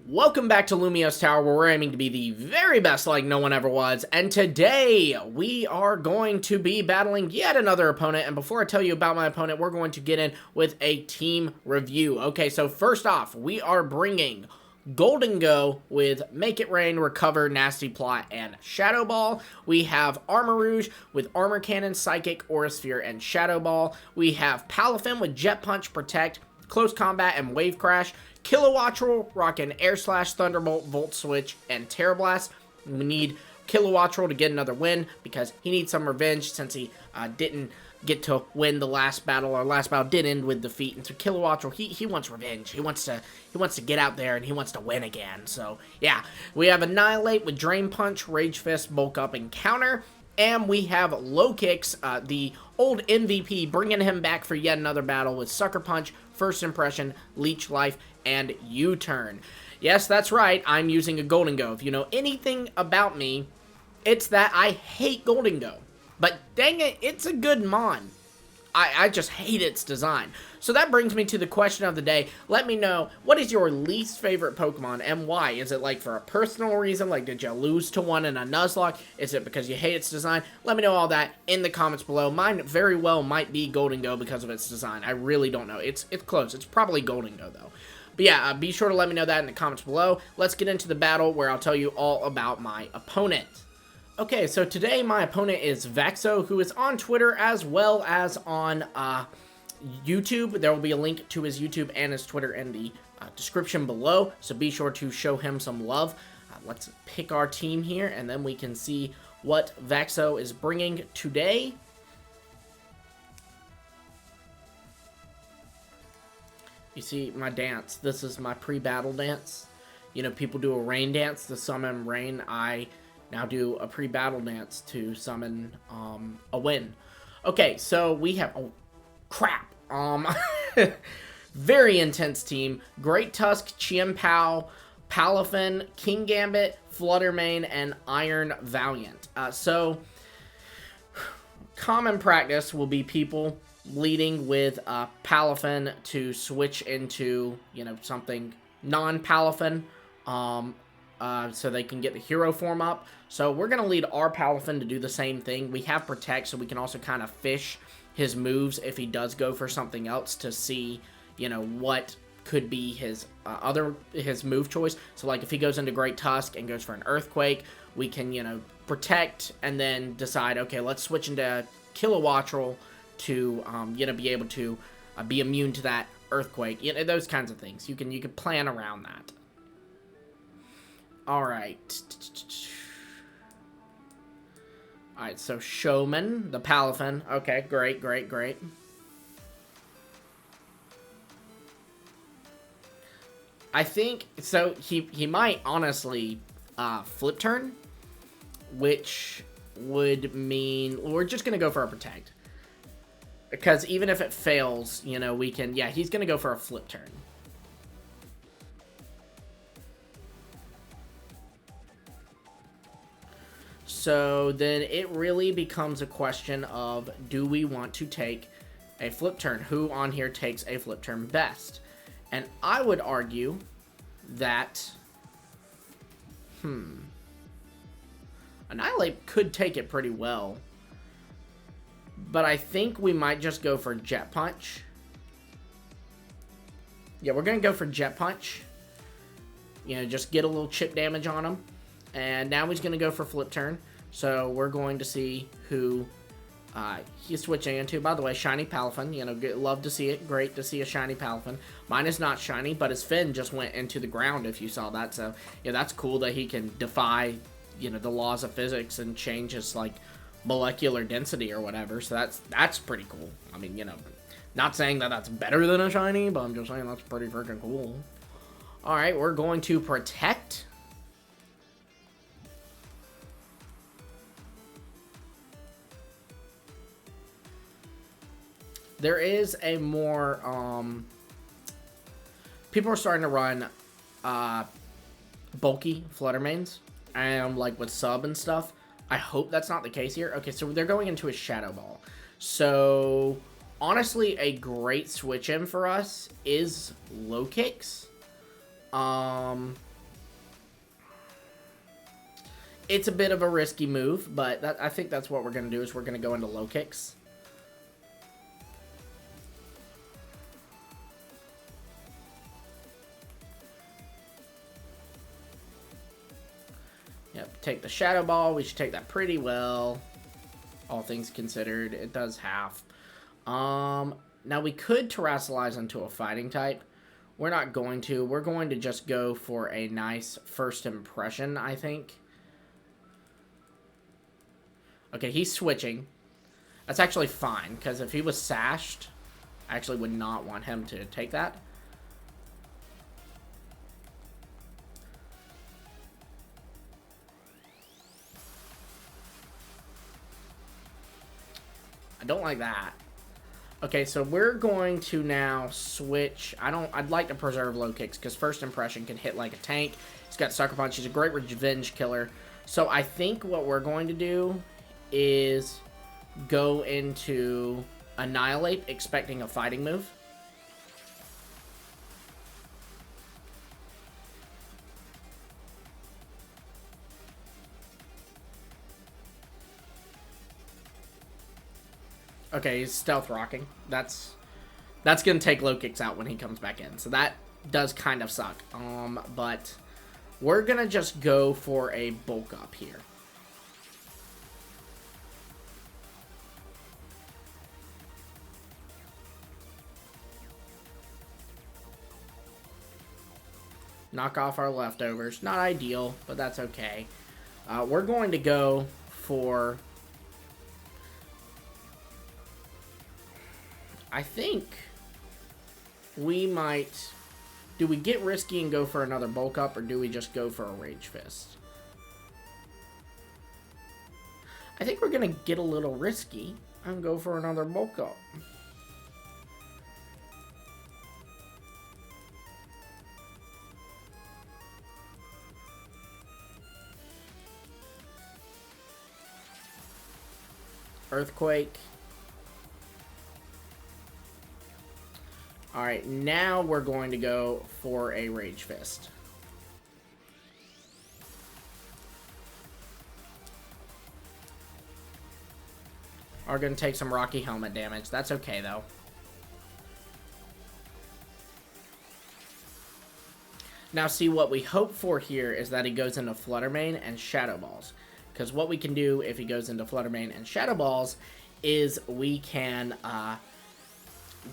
Welcome back to Lumio's Tower, where we're aiming to be the very best like no one ever was, and today we are going to be battling yet another opponent, and before I tell you about my opponent, we're going to get in with a team review. Okay, so first off, we are bringing Golden Go with Make It Rain, Recover, Nasty Plot, and Shadow Ball. We have Armor Rouge with Armor Cannon, Psychic, Aura Sphere, and Shadow Ball. We have Palafin with Jet Punch, Protect, Close Combat, and Wave Crash. Kilowattrel rocking Air Slash, Thunderbolt, Volt Switch, and Terra Blast. We need Kilowattrel to get another win because he needs some revenge since he didn't get to win the last battle. Our last battle did end with defeat, and so Kilowattrel, he wants revenge. He wants to get out there and he wants to win again. So yeah, we have Annihilape with Drain Punch, Rage Fist, Bulk Up, and Counter. And we have Low Kicks, the old MVP, bringing him back for yet another battle with Sucker Punch, First Impression, Leech Life, and U-Turn. Yes, that's right, I'm using a Golden Go. If you know anything about me, it's that I hate Golden Go. But dang it, it's a good mon. I just hate its design. So that brings me to the question of the day. Let me know, what is your least favorite Pokemon and why? Is it like for a personal reason? Like did you lose to one in a Nuzlocke? Is it because you hate its design? Let me know all that in the comments below. Mine very well might be Golden Go because of its design. I really don't know. It's close. It's probably Golden Go though. But yeah, be sure to let me know that in the comments below. Let's get into the battle where I'll tell you all about my opponent. Okay, so today my opponent is Vexo, who is on Twitter as well as on YouTube. There will be a link to his YouTube and his Twitter in the description below, so be sure to show him some love. Let's pick our team here, and then we can see what Vexo is bringing today. You see my dance. This is my pre-battle dance. You know, people do a rain dance to summon rain. I now do a pre-battle dance to summon a win. Okay, so we have... Oh, crap. Very intense team. Great Tusk, Chien-Pao, Palafin, King Gambit, Fluttermane, and Iron Valiant. So, common practice will be people leading with Palafin to switch into, you know, something non-Palafin. So they can get the hero form up. So we're going to lead our Palafin to do the same thing. We have Protect, so we can also kind of fish his moves if he does go for something else to see, you know, what could be his his move choice. So like if he goes into Great Tusk and goes for an Earthquake, we can, you know, Protect and then decide, okay, let's switch into Kilowattrel to, you know, be able to be immune to that Earthquake. You know, those kinds of things. You can plan around that. Alright. Alright, so Showman, the Palafin. Okay, great. I think, so he might honestly flip turn, which would mean we're just going to go for a Protect. Because even if it fails, you know, we can, yeah, he's going to go for a flip turn. So then it really becomes a question of, do we want to take a flip turn? Who on here takes a flip turn best? And I would argue that, Annihilape could take it pretty well. But I think we might just go for Jet Punch. Yeah, we're going to go for Jet Punch. You know, just get a little chip damage on him. And now he's going to go for Flip Turn. So we're going to see who he's switching into. By the way, Shiny Palafin. You know, love to see it. Great to see a Shiny Palafin. Mine is not shiny, but his fin just went into the ground if you saw that. So, yeah, that's cool that he can defy, you know, the laws of physics and change his, like, molecular density or whatever. So that's pretty cool. I mean, you know, not saying that that's better than a shiny, but I'm just saying that's pretty freaking cool. Alright, we're going to Protect. There is a more, people are starting to run, bulky Fluttermanes, and, like, with sub and stuff. I hope that's not the case here. Okay, so they're going into a Shadow Ball. So, honestly, a great switch in for us is Low Kicks. It's a bit of a risky move, but I think that's what we're going to do, is we're going to go into low kicks. Yep, take the Shadow Ball. We should take that pretty well. All things considered, it does half. Now we could Terrasilize into a fighting type. We're not going to. We're going to just go for a nice first impression, I think. Okay, he's switching. That's actually fine, because if he was sashed, I actually would not want him to take that. I don't like that. Okay, so we're going to now switch. I'd like to preserve low kicks, because first impression can hit like a tank. He's got Sucker Punch. He's a great revenge killer. So I think what we're going to do is go into Annihilape, expecting a fighting move. Okay, he's stealth rocking. That's gonna take low kicks out when he comes back in. So that does kind of suck. But we're gonna just go for a bulk up here. Knock off our leftovers. Not ideal, but that's okay. We're going to go for... I think we might... Do we get risky and go for another bulk up, or do we just go for a Rage Fist? I think we're going to get a little risky and go for another bulk up. Earthquake. Alright, now we're going to go for a Rage Fist. Are going to take some Rocky Helmet damage. That's okay, though. Now, see, what we hope for here is that he goes into Flutter Mane and Shadow Balls. Because what we can do if he goes into Flutter Mane and Shadow Balls is we can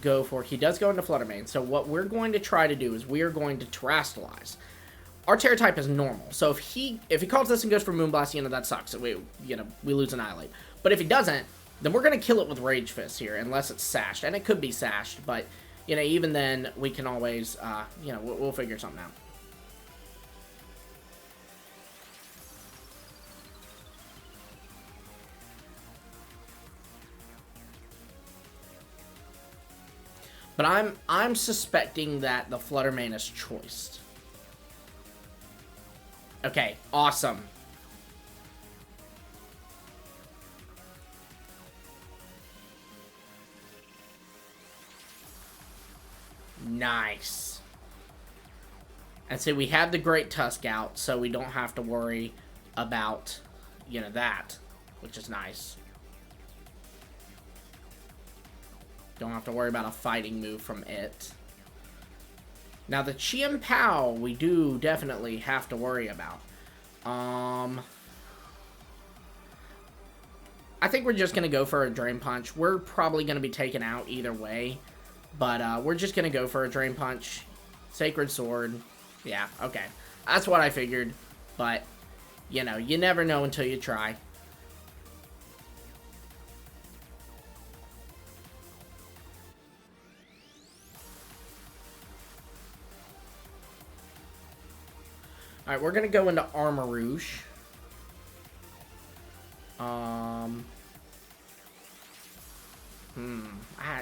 go for... He does go into Flutter Mane. So what we're going to try to do is we are going to Terrasilize. Our Terror type is normal. So if he calls this and goes for Moonblast, that sucks. We lose Annihilape. But if he doesn't, then we're going to kill it with Rage Fist here, unless it's sashed. And it could be sashed, but, even then, we can always, we'll figure something out. But I'm suspecting that the Flutter Mane is choiced. Okay, awesome. Nice. And so we have the Great Tusk out, so we don't have to worry about, that, which is nice. Don't have to worry about a fighting move from it. Now, the Chien Pao, we do definitely have to worry about. I think we're just going to go for a Drain Punch. We're probably going to be taken out either way. But we're just going to go for a Drain Punch. Sacred Sword. Yeah, okay. That's what I figured. But, you never know until you try. Alright, we're going to go into Armor Rouge.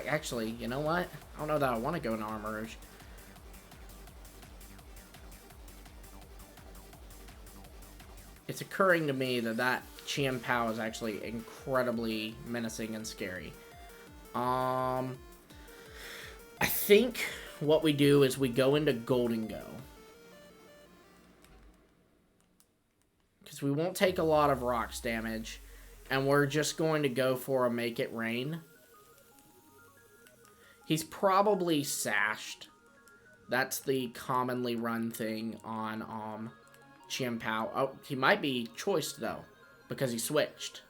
Actually, you know what? I don't know that I want to go into Armor Rouge. It's occurring to me that Chien Pao is actually incredibly menacing and scary. I think what we do is we go into Golden Go. because we won't take a lot of rocks damage, and we're just going to go for a make it rain. He's probably sashed. That's the commonly run thing on Chien Pao. Oh, he might be choiced though, because he switched.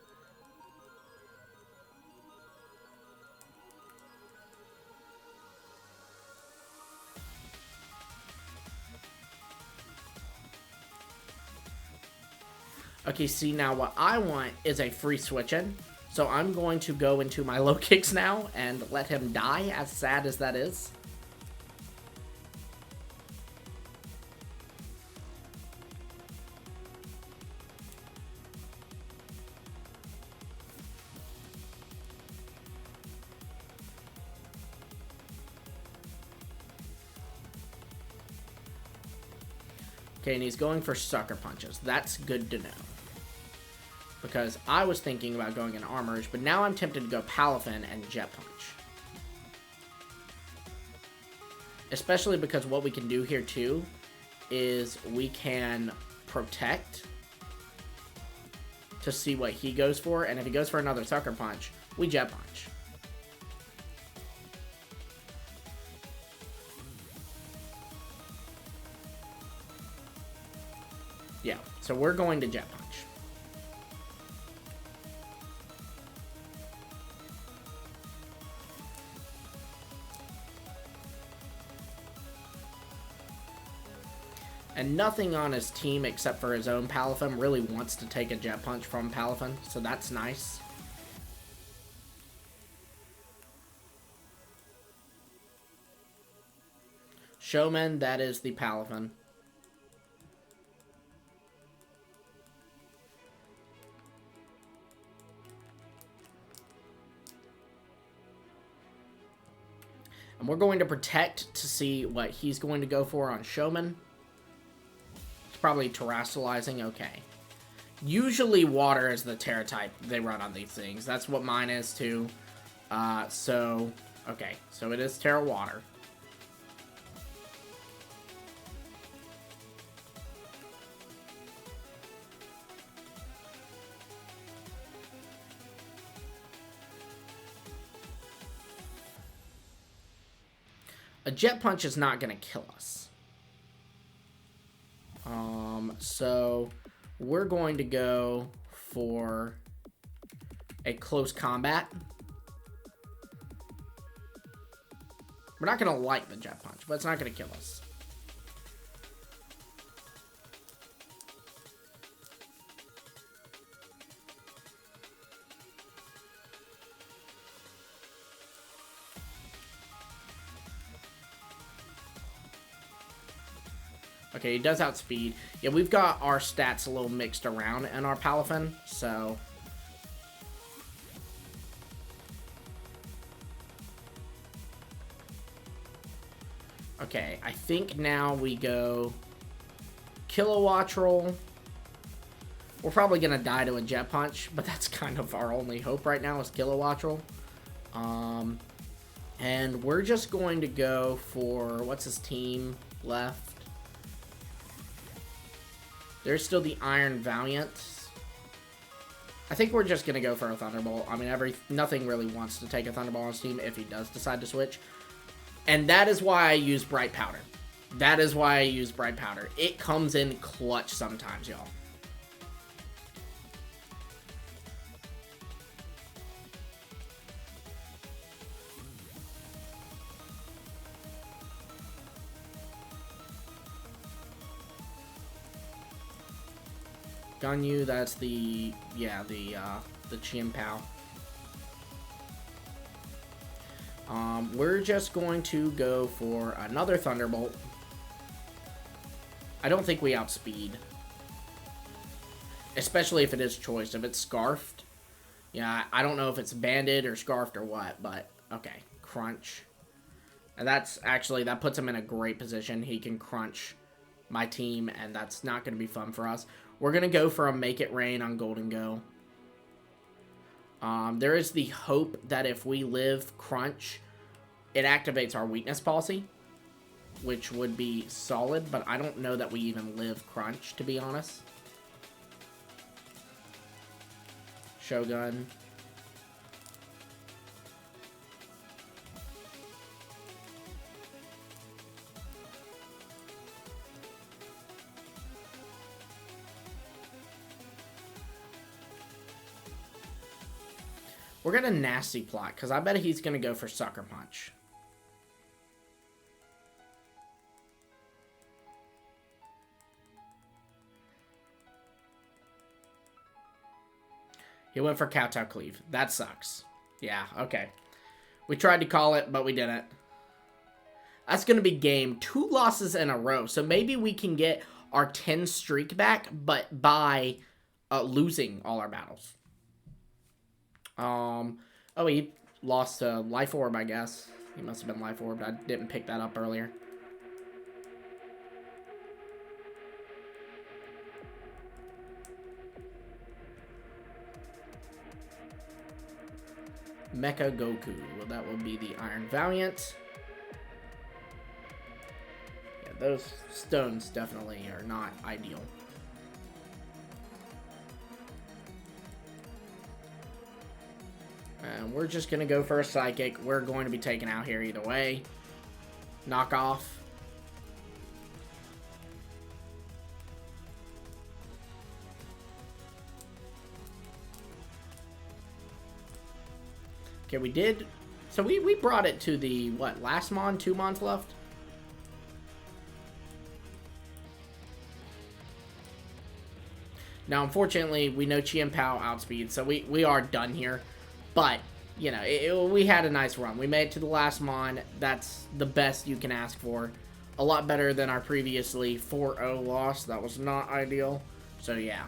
Okay, see, now what I want is a free switch-in. So I'm going to go into my low kicks now and let him die, as sad as that is. Okay, and he's going for sucker punches. That's good to know. Because I was thinking about going in Armorage, but now I'm tempted to go Palafin and Jet Punch. Especially because what we can do here too is we can protect to see what he goes for, and if he goes for another sucker punch, we Jet Punch. Yeah, so we're going to Jet Punch. And nothing on his team except for his own Palafin really wants to take a Jet Punch from Palafin, so that's nice. Showman, that is the Palafin. And we're going to protect to see what he's going to go for on Showman. Probably terrestrializing. Okay. Usually water is the terra type they run on these things. That's what mine is too. So, okay. So it is terra water. A Jet Punch is not going to kill us. So we're going to go for a close combat. We're not going to like the Jet Punch, but it's not going to kill us. Okay, he does outspeed. Yeah, we've got our stats a little mixed around in our Palafin, so... Okay, I think now we go... Kilowattrel. We're probably going to die to a Jet Punch, but that's kind of our only hope right now is Kilowattrel. And we're just going to go for... What's his team left? There's still the Iron Valiant. I think we're just going to go for a Thunderbolt. I mean, nothing really wants to take a Thunderbolt on his team if he does decide to switch. And that is why I use Bright Powder. That is why I use Bright Powder. It comes in clutch sometimes, y'all. Ganyu, that's the Chien Pao. We're just going to go for another Thunderbolt. I don't think we outspeed. Especially if it is choice. If it's Scarfed. Yeah, I don't know if it's Banded or Scarfed or what, but okay. Crunch. And that's actually, that puts him in a great position. He can crunch my team, and that's not going to be fun for us. We're going to go for a Make It Rain on Golden Go. There is the hope that if we live Crunch, it activates our Weakness Policy, which would be solid, but I don't know that we even live Crunch, to be honest. Shogun. We're gonna nasty plot, because I bet he's gonna go for Sucker Punch. He went for Kowtow Cleave. That sucks. Yeah, okay. We tried to call it, but we didn't. That's gonna be game 2 losses in a row, so maybe we can get our 10 streak back, but by losing all our battles. Oh, he lost to Life Orb, I guess. He must have been Life Orb. I didn't pick that up earlier. Mecha Goku. Well, that would be the Iron Valiant. Yeah, those stones definitely are not ideal. And we're just going to go for a Psychic. We're going to be taken out here either way. Knock off. Okay, we did. So we brought it to the, what, last Mon? 2 Mons left? Now, unfortunately, we know Chien Pao outspeed, so we are done here. But, you know, we had a nice run. We made it to the last Mon. That's the best you can ask for. A lot better than our previously 4-0 loss. That was not ideal. So, yeah.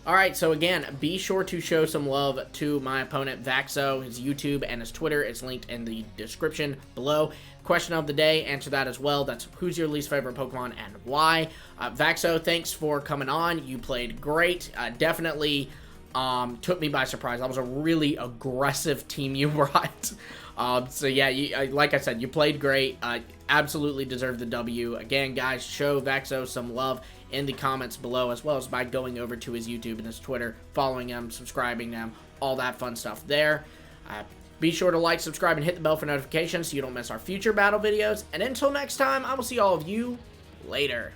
Alright, so again, be sure to show some love to my opponent, Vaxo. His YouTube and his Twitter is linked in the description below. Question of the day, answer that as well. That's who's your least favorite Pokemon and why. Vaxo, thanks for coming on. You played great. Definitely took me by surprise. That was a really aggressive team you brought. So yeah, like I said, you played great. Absolutely deserved the W. Again, guys, show Vaxo some love in the comments below, as well as by going over to his YouTube and his Twitter, following him, subscribing them, all that fun stuff there. Be sure to like, subscribe, and hit the bell for notifications so you don't miss our future battle videos. And until next time, I will see all of you later.